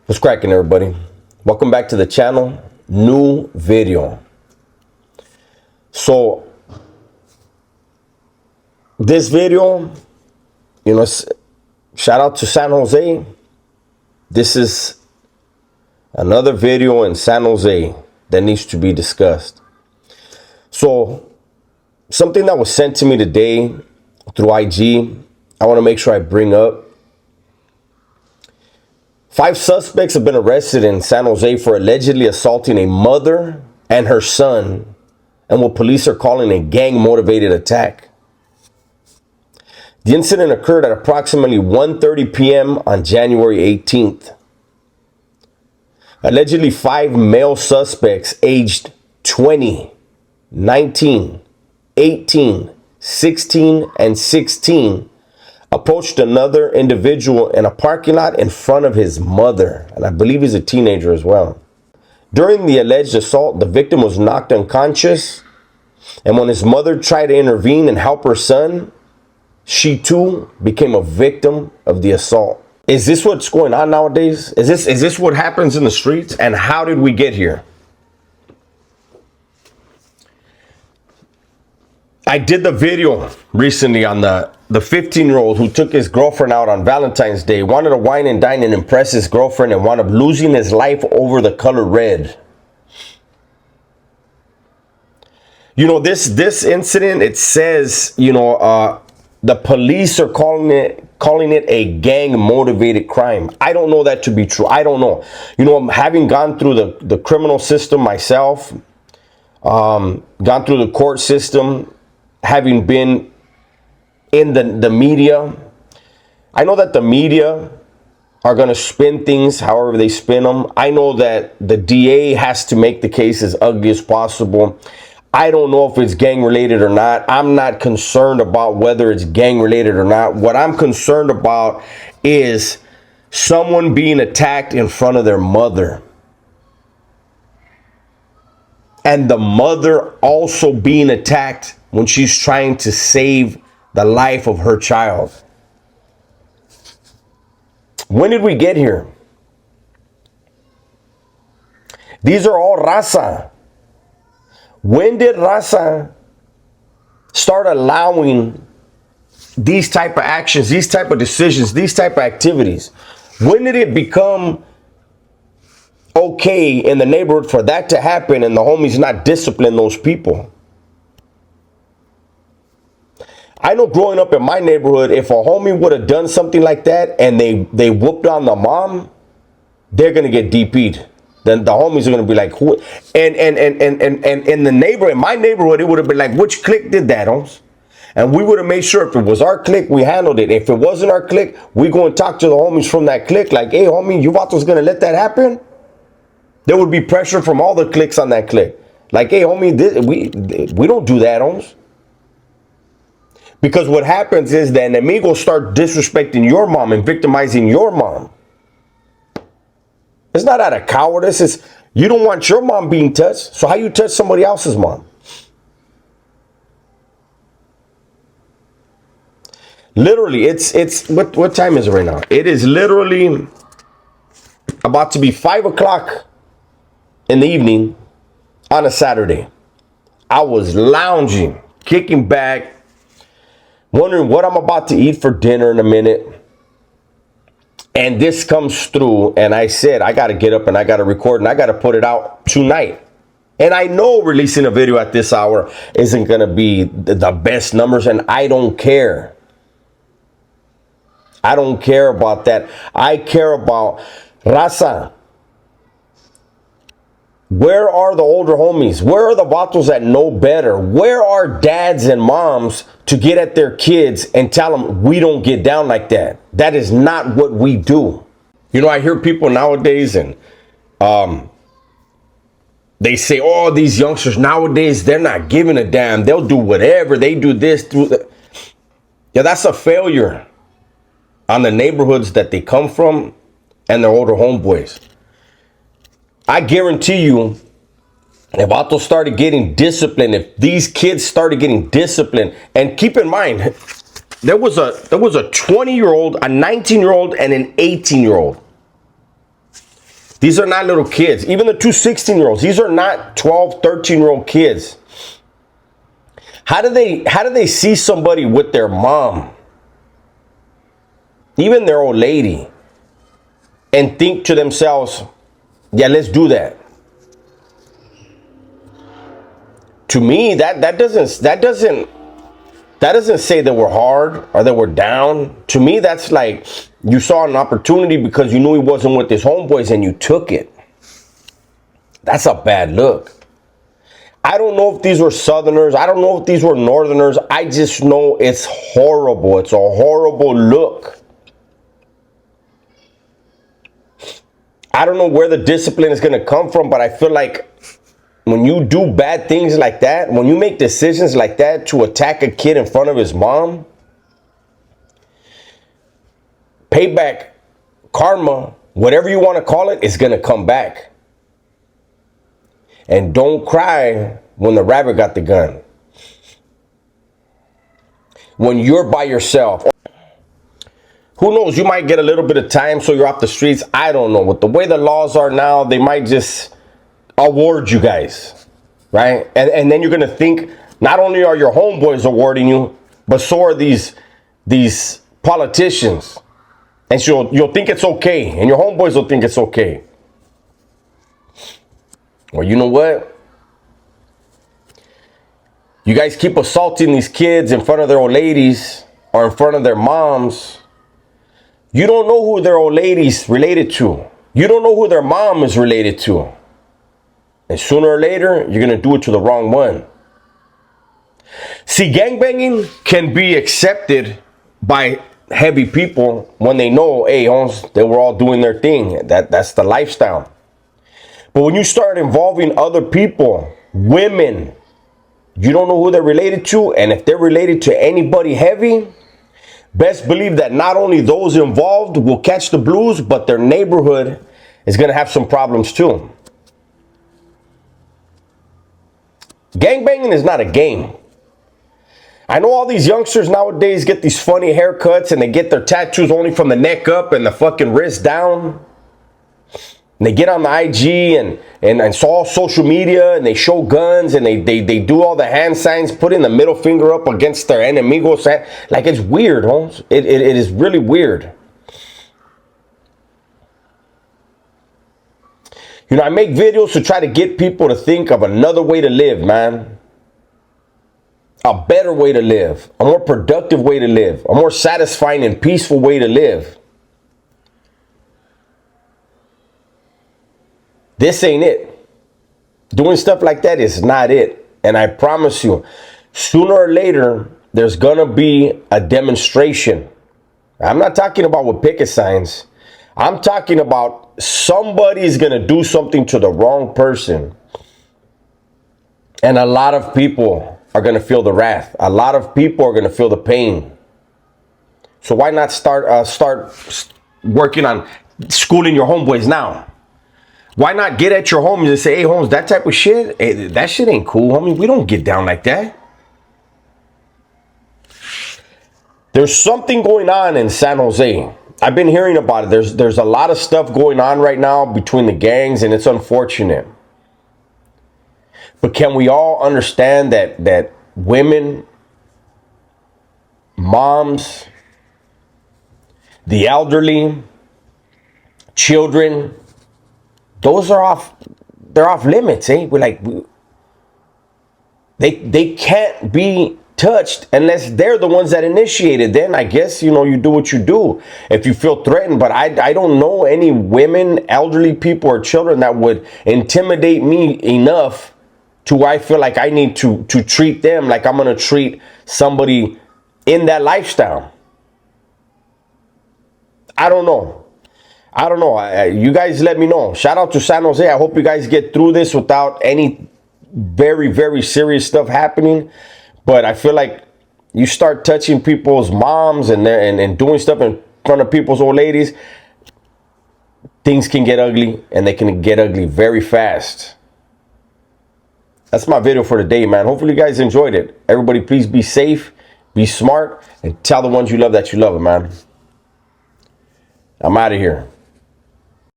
What's cracking, everybody? Welcome back to the channel. New video. So this video, shout out to San Jose. This is another video in San Jose that needs to be discussed. So something that was sent to me today through IG, I want to make sure I bring up. 5 suspects have been arrested in San Jose for allegedly assaulting a mother and her son, and what police are calling a gang-motivated attack. The incident occurred at approximately 1:30 p.m. on January 18th. Allegedly, 5 male suspects aged 20, 19, 18, 16, and 16 approached another individual in a parking lot in front of his mother, and I believe he's a teenager as well. During the alleged assault, the victim was knocked unconscious, and when his mother tried to intervene and help her son, she too became a victim of the assault. Is this what's going on nowadays? Is this what happens in the streets? And how did we get here? I did the video recently on the 15-year-old who took his girlfriend out on Valentine's Day, wanted to wine and dine and impress his girlfriend, and wound up losing his life over the color red. This incident, it says, the police are calling it a gang-motivated crime. I don't know that to be true. I don't know. Having gone through the criminal system myself, gone through the court system, having been in the media, I know that the media are going to spin things however they spin them. I know that the DA has to make the case as ugly as possible. I don't know if it's gang related or not. I'm not concerned about whether it's gang related or not. What I'm concerned about is someone being attacked in front of their mother, and the mother also being attacked when she's trying to save the life of her child. When did we get here? These are all raza. When did raza start allowing these type of actions, these type of decisions, these type of activities? When did it become okay in the neighborhood for that to happen and the homies not discipline those people? I know growing up in my neighborhood, if a homie would have done something like that and they whooped on the mom, they're gonna get DP'd. Then the homies are gonna be like, who? And in my neighborhood, it would have been like, which clique did that, homes? And we would have made sure if it was our clique, we handled it. If it wasn't our clique, we go and talk to the homies from that clique, like, hey, homie, you vatos gonna let that happen? There would be pressure from all the cliques on that clique. Like, hey, homie, we don't do that, homes. Because what happens is the enemigos start disrespecting your mom and victimizing your mom. It's not out of cowardice. It's you don't want your mom being touched. So how you touch somebody else's mom? Literally, it's what time is it right now? It is literally about to be 5 o'clock in the evening on a Saturday. I was lounging, kicking back, wondering what I'm about to eat for dinner in a minute. And this comes through, and I said, I got to get up and I got to record and I got to put it out tonight. And I know releasing a video at this hour isn't going to be the best numbers, and I don't care. I don't care about that. I care about raza. Where are the older homies? Where are the vatos that know better? Where are dads and moms to get at their kids and tell them we don't get down like that? That is not what we do. I hear people nowadays and they say, oh, these youngsters nowadays, they're not giving a damn. They'll do whatever. They do this. Yeah, that's a failure on the neighborhoods that they come from and their older homeboys. I guarantee you, if vatos started getting disciplined, if these kids started getting disciplined, and keep in mind, there was a 20-year-old, a 19-year-old, and an 18-year-old. These are not little kids. Even the two 16-year-olds, these are not 12, 13-year-old kids. How do they see somebody with their mom, even their old lady, and think to themselves, yeah, let's do that? To me, that doesn't say that we're hard or that we're down. To me, that's like you saw an opportunity because you knew he wasn't with his homeboys and you took it. That's a bad look. I don't know if these were Southerners. I don't know if these were Northerners. I just know it's horrible. It's a horrible look. I don't know where the discipline is going to come from, but I feel like when you do bad things like that, when you make decisions like that to attack a kid in front of his mom, payback, karma, whatever you want to call it, is going to come back. And don't cry when the rabbit got the gun. When you're by yourself. Who knows? You might get a little bit of time so you're off the streets. I don't know. With the way the laws are now, they might just award you guys. Right? And then you're going to think not only are your homeboys awarding you, but so are these politicians. And so you'll think it's okay. And your homeboys will think it's okay. Well, you know what? You guys keep assaulting these kids in front of their old ladies or in front of their moms. You don't know who their old lady's related to. You don't know who their mom is related to. And sooner or later, you're going to do it to the wrong one. See, gangbanging can be accepted by heavy people when they know, hey, they were all doing their thing. That's the lifestyle. But when you start involving other people, women, you don't know who they're related to. And if they're related to anybody heavy, best believe that not only those involved will catch the blues, but their neighborhood is going to have some problems too. Gangbanging is not a game. I know all these youngsters nowadays get these funny haircuts and they get their tattoos only from the neck up and the fucking wrist down. And they get on the IG and all social media and they show guns and they do all the hand signs, putting the middle finger up against their enemigos. Like, it's weird, Holmes. It is really weird. You know, I make videos to try to get people to think of another way to live, man. A better way to live. A more productive way to live. A more satisfying and peaceful way to live. This ain't it. Doing stuff like that is not it. And I promise you, sooner or later, there's going to be a demonstration. I'm not talking about with picket signs. I'm talking about somebody's going to do something to the wrong person. And a lot of people are going to feel the wrath. A lot of people are going to feel the pain. So why not start working on schooling your homeboys now? Why not get at your homies and say, hey, Holmes, that type of shit, hey, that shit ain't cool, homie. We don't get down like that. There's something going on in San Jose. I've been hearing about it. There's a lot of stuff going on right now between the gangs, and it's unfortunate. But can we all understand that women, moms, the elderly, children, those are they're off limits, eh? They can't be touched unless they're the ones that initiated. Then I guess, you know, you do what you do if you feel threatened. But I don't know any women, elderly people, or children that would intimidate me enough to where I feel like I need to treat them like I'm going to treat somebody in that lifestyle. I don't know. You guys let me know. Shout out to San Jose. I hope you guys get through this without any very, very serious stuff happening. But I feel like you start touching people's moms and doing stuff in front of people's old ladies, things can get ugly, and they can get ugly very fast. That's my video for today, man. Hopefully you guys enjoyed it. Everybody, please be safe, be smart, and tell the ones you love that you love them, man. I'm out of here.